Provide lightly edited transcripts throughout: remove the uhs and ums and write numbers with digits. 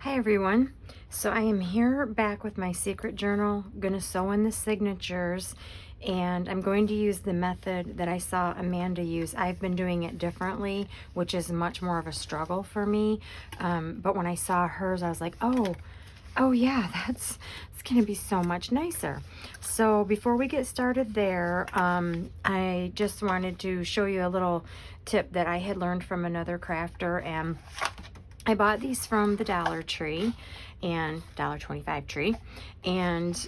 Hi everyone. So I am here back with my secret journal, gonna sew in the signatures, and I'm going to use the method that I saw Amanda use. I've been doing it differently, which is much more of a struggle for me. But when I saw hers, I was like, oh yeah, it's gonna be so much nicer. So before we get started there, I just wanted to show you a little tip that I had learned from another crafter, and I bought these from the Dollar Tree and $1.25 tree, and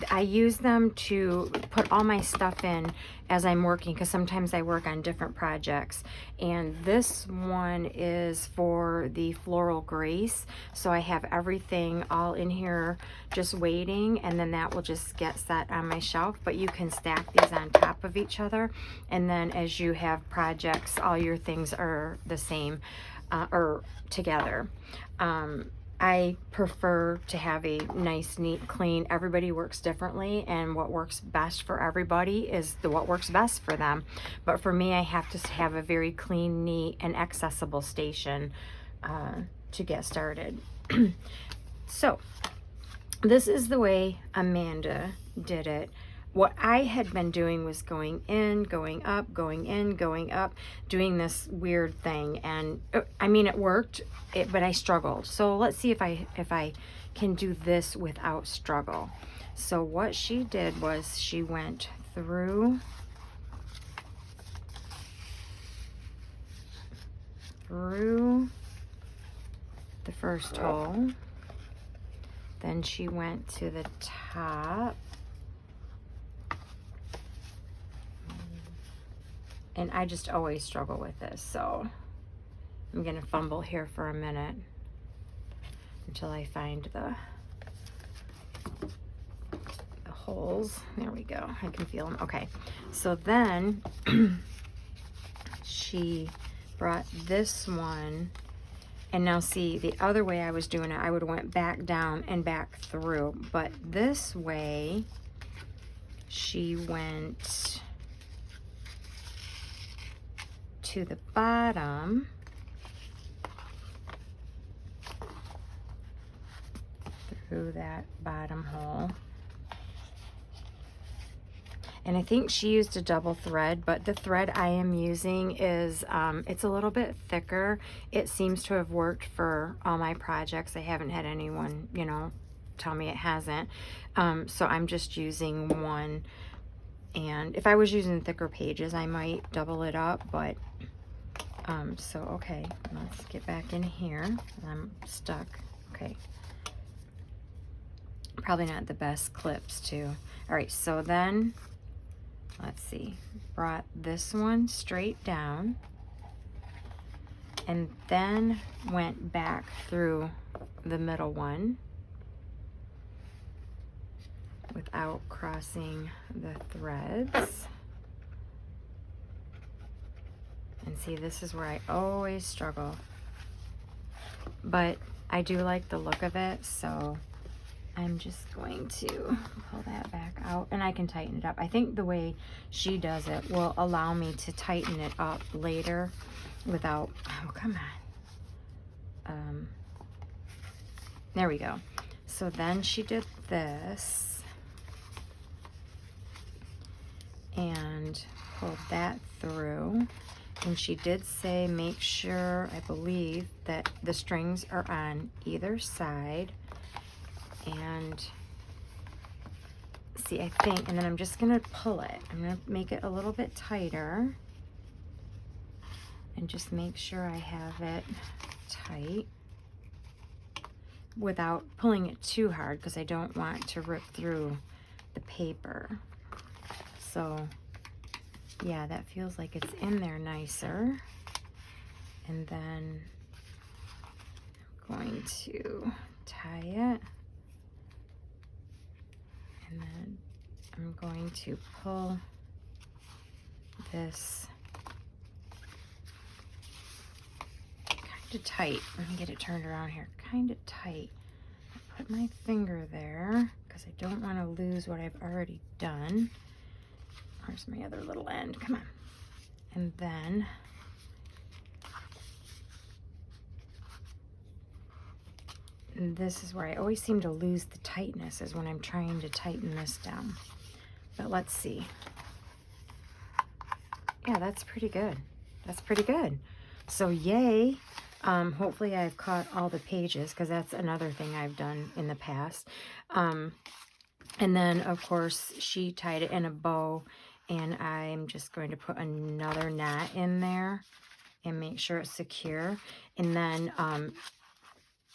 I use them to put all my stuff in as I'm working, because sometimes I work on different projects. And this one is for the Floral Grace, so I have everything all in here just waiting, and then that will just get set on my shelf. But you can stack these on top of each other, and then as you have projects, all your things are the same or together. I prefer to have a nice, neat, clean. Everybody works differently, and what works best for everybody is what works best for them. But for me, I have to have a very clean, neat, and accessible station to get started. So this is the way Amanda did it. What I had been doing was going in, going up, going in, going up, doing this weird thing. And I mean, it worked, but I struggled. So let's see if I can do this without struggle. So what she did was she went through the first hole. Then she went to the top. And I just always struggle with this, so I'm gonna fumble here for a minute until I find the holes. There we go, I can feel them. Okay, so then she brought this one, and now see, the other way I was doing it, I would have went back down and back through, but this way she went to the bottom through that bottom hole, and I think she used a double thread, but the thread I am using is it's a little bit thicker. It seems to have worked for all my projects. I haven't had anyone, you know, tell me it hasn't. So I'm just using one, and if I was using thicker pages I might double it up, but so okay, let's get back in here. I'm stuck. Okay, probably not the best clips too. All right, so then let's see, brought this one straight down and then went back through the middle one without crossing the threads. And see, this is where I always struggle, but I do like the look of it, so I'm just going to pull that back out, and I can tighten it up. I think the way she does it will allow me to tighten it up later without, oh, come on. There we go. So then she did this and pulled that through. And she did say, make sure, I believe, that the strings are on either side. And see, I think, and then I'm just gonna pull it. I'm gonna make it a little bit tighter and just make sure I have it tight without pulling it too hard, because I don't want to rip through the paper. So yeah, that feels like it's in there nicer. And then I'm going to tie it. And then I'm going to pull this kind of tight. Let me get it turned around here. Kind of tight. I put my finger there because I don't want to lose what I've already done. Where's my other little end? Come on. And then this is where I always seem to lose the tightness, is when I'm trying to tighten this down. But let's see. Yeah, that's pretty good. That's pretty good. So yay. Hopefully I've caught all the pages, because that's another thing I've done in the past. And then, of course, she tied it in a bow, and I'm just going to put another knot in there and make sure it's secure. And then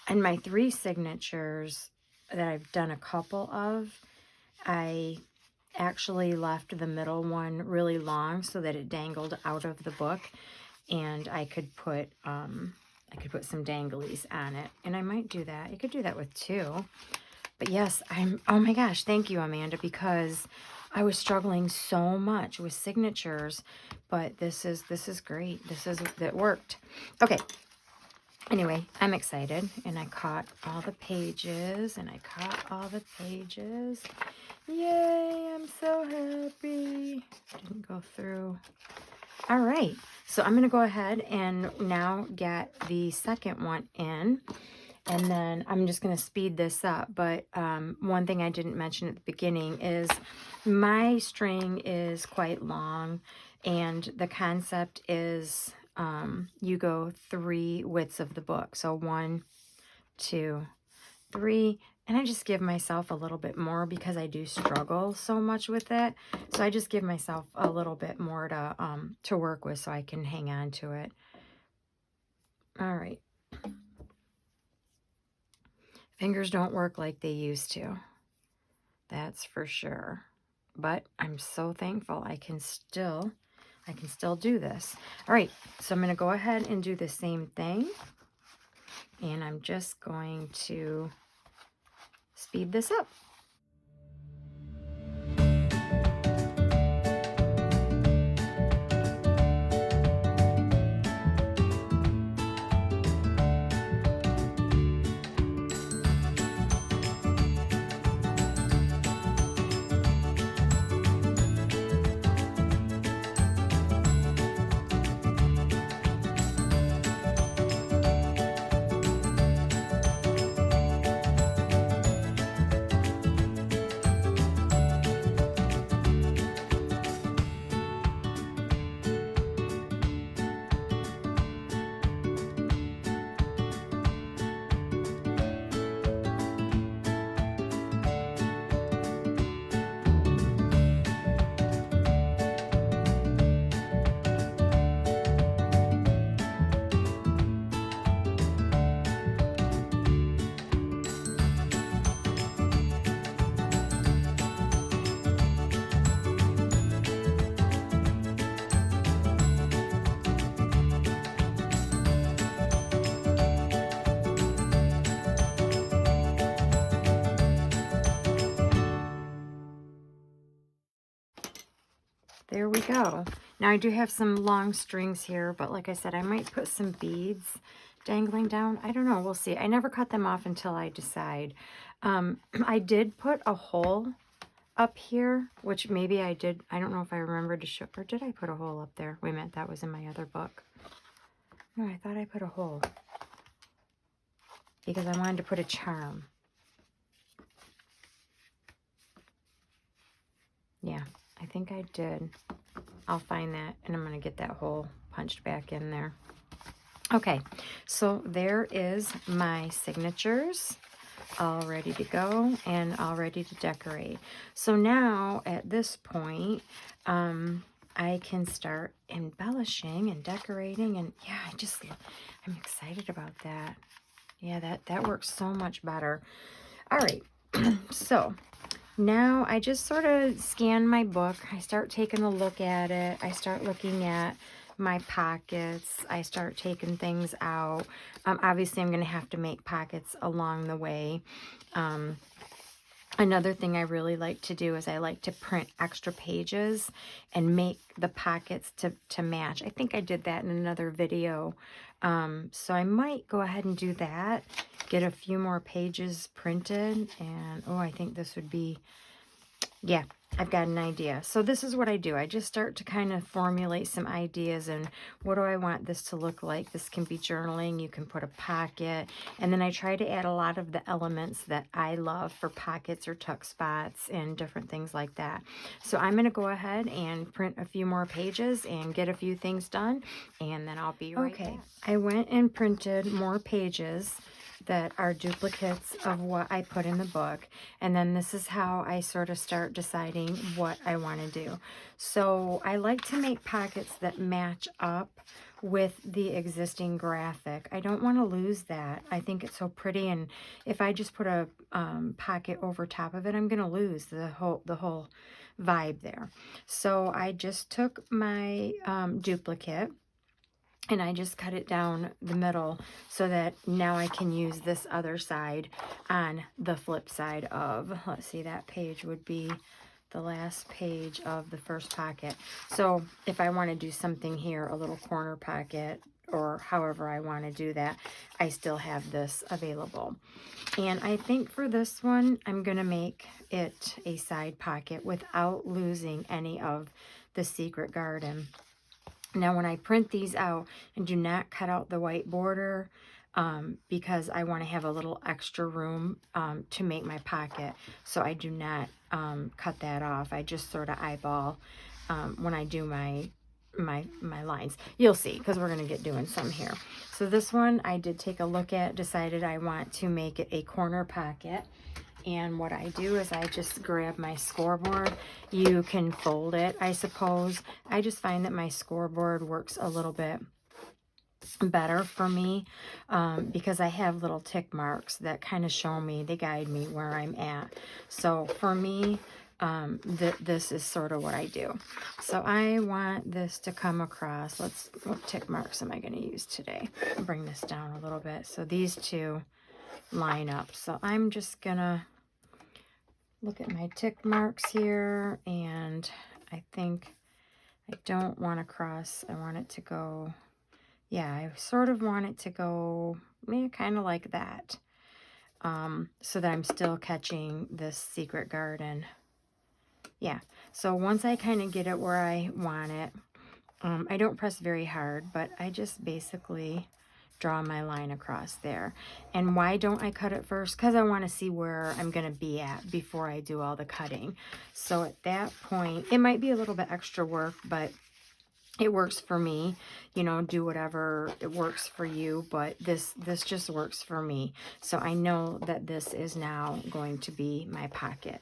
and my 3 signatures that I've done a couple of, I actually left the middle one really long so that it dangled out of the book, and I could put some danglies on it, and I might do that. You could do that with 2. But yes, oh my gosh, thank you, Amanda, because I was struggling so much with signatures, but this is great. That worked. Okay. Anyway, I'm excited, and I caught all the pages, Yay, I'm so happy. Didn't go through. All right, so I'm going to go ahead and now get the second one in, and then I'm just going to speed this up. But one thing I didn't mention at the beginning is my string is quite long, and the concept is you go 3 widths of the book. So 1, 2, 3, and I just give myself a little bit more because I do struggle so much with it. So I just give myself a little bit more to work with so I can hang on to it. All right. Fingers don't work like they used to. That's for sure. But I'm so thankful I can still do this. All right, so I'm going to go ahead and do the same thing. And I'm just going to speed this up. There we go. Now I do have some long strings here, but like I said, I might put some beads dangling down. I don't know. We'll see. I never cut them off until I decide. I did put a hole up here, which maybe I did. I don't know if I remember to show, or did I put a hole up there? Wait a minute. That was in my other book. No, I thought I put a hole because I wanted to put a charm. Yeah. I think I did. I'll find that, and I'm going to get that hole punched back in there. Okay, so there is my signatures all ready to go and all ready to decorate. So now at this point, I can start embellishing and decorating, and yeah, I'm excited about that. Yeah, that works so much better. All right, so now I just sort of scan my book. I start taking a look at it. I start looking at my pockets. I start taking things out. Obviously, I'm going to have to make pockets along the way. Another thing I really like to do is I like to print extra pages and make the pockets to match. I think I did that in another video. So I might go ahead and do that. Get a few more pages printed. And, oh, I think this would be, yeah, I've got an idea. So this is what I do. I just start to kind of formulate some ideas and what do I want this to look like. This can be journaling. You can put a pocket. And then I try to add a lot of the elements that I love for pockets or tuck spots and different things like that. So I'm going to go ahead and print a few more pages and get a few things done. And then I'll be right back. I went and printed more pages that are duplicates of what I put in the book. And then this is how I sort of start deciding what I want to do. So I like to make pockets that match up with the existing graphic. I don't want to lose that. I think it's so pretty, and if I just put a pocket over top of it, I'm going to lose the whole vibe there. So I just took my duplicate and I just cut it down the middle so that now I can use this other side on the flip side of, let's see, that page would be the last page of the first pocket. So if I want to do something here, a little corner pocket, or however I want to do that, I still have this available. And I think for this one, I'm going to make it a side pocket without losing any of the secret garden. Now, when I print these out, and do not cut out the white border because I want to have a little extra room to make my pocket. So I do not cut that off. I just sort of eyeball when I do my lines. You'll see, because we're going to get doing some here. So this one I did take a look at, decided I want to make it a corner pocket. And what I do is I just grab my scoreboard. You can fold it, I suppose. I just find that my scoreboard works a little bit better for me because I have little tick marks that kind of show me, they guide me where I'm at. So for me, this is sort of what I do. So I want this to come across. What tick marks am I going to use today? I'll bring this down a little bit so these two line up. So I'm just going to look at my tick marks here, and I think I don't want to cross. I want it to go, yeah, I sort of want it to go kind of like that, so that I'm still catching this secret garden. Yeah, so once I kind of get it where I want it, I don't press very hard, but I just basically draw my line across there. And why don't I cut it first? Because I want to see where I'm going to be at before I do all the cutting. So at that point, it might be a little bit extra work, but it works for me. You know, do whatever it works for you, but this just works for me. So I know that this is now going to be my pocket.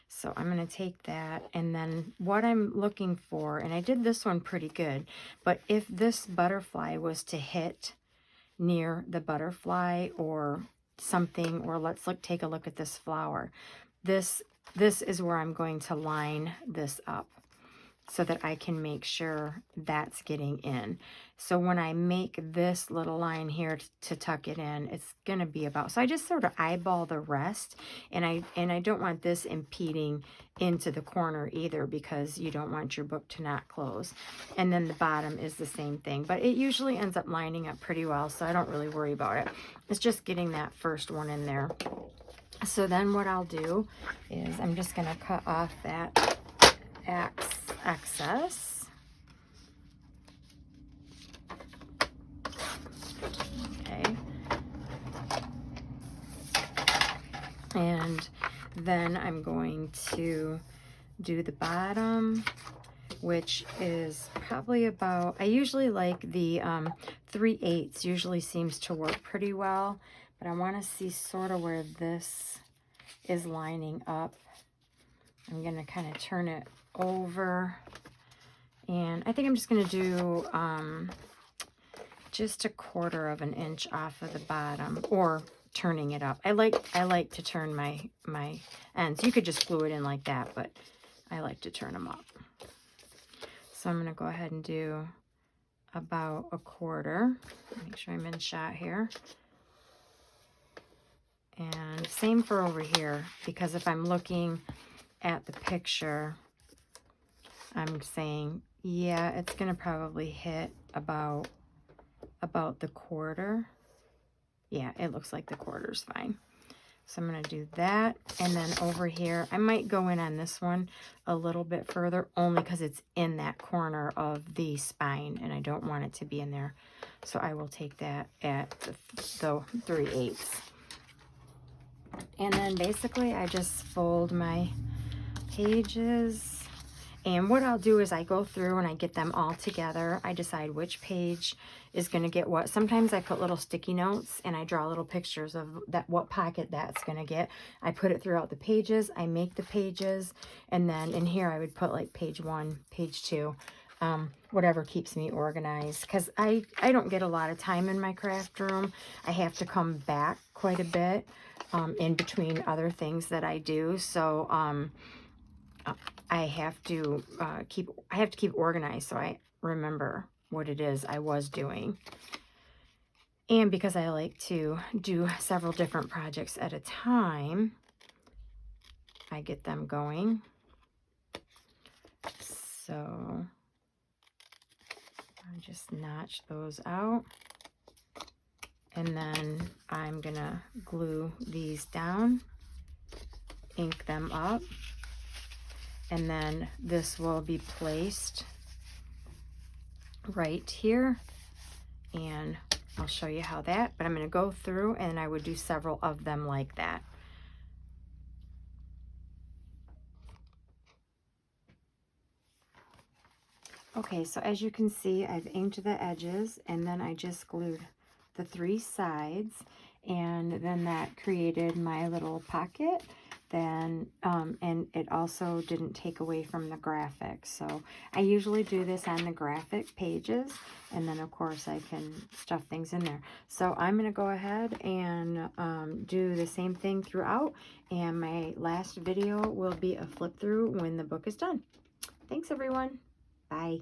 So I'm going to take that, and then what I'm looking for, and I did this one pretty good, but if this butterfly was to hit near the butterfly or something, or let's take a look at this flower. This is where I'm going to line this up so that I can make sure that's getting in. So when I make this little line here to tuck it in, it's going to be about, so I just sort of eyeball the rest, and I don't want this impeding into the corner either, because you don't want your book to not close. And then the bottom is the same thing, but it usually ends up lining up pretty well, so I don't really worry about it. It's just getting that first one in there. So then what I'll do is I'm just going to cut off that excess. Okay. And then I'm going to do the bottom, which is probably about, I usually like the 3/8 usually seems to work pretty well, but I want to see sort of where this is lining up. I'm going to kind of turn it over, and I think I'm just going to do just 1/4 of an inch off of the bottom, or turning it up. I like to turn my ends. You could just glue it in like that, but I like to turn them up. So I'm going to go ahead and do about 1/4. Make sure I'm in shot here. And same for over here, because if I'm looking at the picture, I'm saying, yeah, it's going to probably hit about the 1/4. Yeah, it looks like the 1/4's fine. So I'm going to do that. And then over here, I might go in on this one a little bit further, only because it's in that corner of the spine and I don't want it to be in there. So I will take that at the 3/8. And then basically I just fold my pages. And what I'll do is I go through and I get them all together. I decide which page is going to get what. Sometimes I put little sticky notes and I draw little pictures of what pocket that's going to get. I put it throughout the pages. I make the pages. And then in here I would put like page 1, page 2, whatever keeps me organized. Because I don't get a lot of time in my craft room. I have to come back quite a bit in between other things that I do. So I have to keep organized so I remember what it is I was doing. And because I like to do several different projects at a time, I get them going. So I just notch those out. And then I'm gonna glue these down, ink them up. And then this will be placed right here. And I'll show you how that, but I'm going to go through and I would do several of them like that. Okay, so as you can see, I've inked the edges and then I just glued the 3 sides, and then that created my little pocket. Then and it also didn't take away from the graphic. So I usually do this on the graphic pages, and then of course I can stuff things in there. So I'm going to go ahead and do the same thing throughout, and my last video will be a flip through when the book is done. Thanks everyone. Bye.